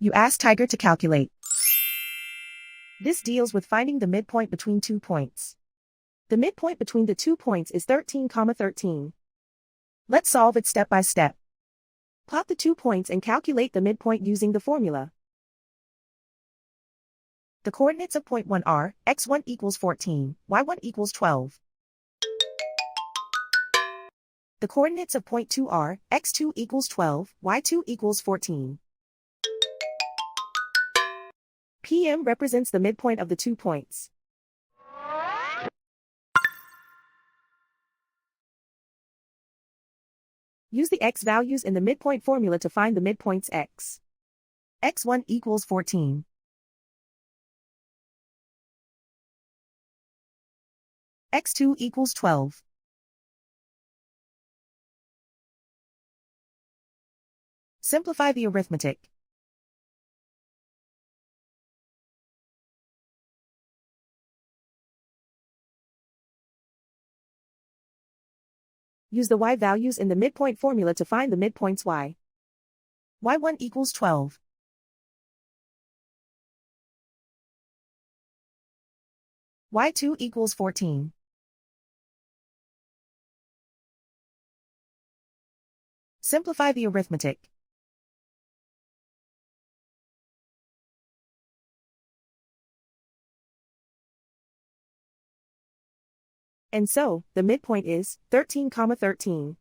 You ask Tiger to calculate. This deals with finding the midpoint between 2 points. The midpoint between the 2 points is 13, 13. Let's solve it step by step. Plot the 2 points and calculate the midpoint using the formula. The coordinates of point 1 are, x1 equals 14, y1 equals 12. The coordinates of point 2 are, x2 equals 12, y2 equals 14. PM represents the midpoint of the 2 points. Use the x values in the midpoint formula to find the midpoints x. x1 equals 14. x2 equals 12. Simplify the arithmetic. Use the y values in the midpoint formula to find the midpoints y. y1 equals 12. y2 equals 14. Simplify the arithmetic. And so, the midpoint is 13, 13.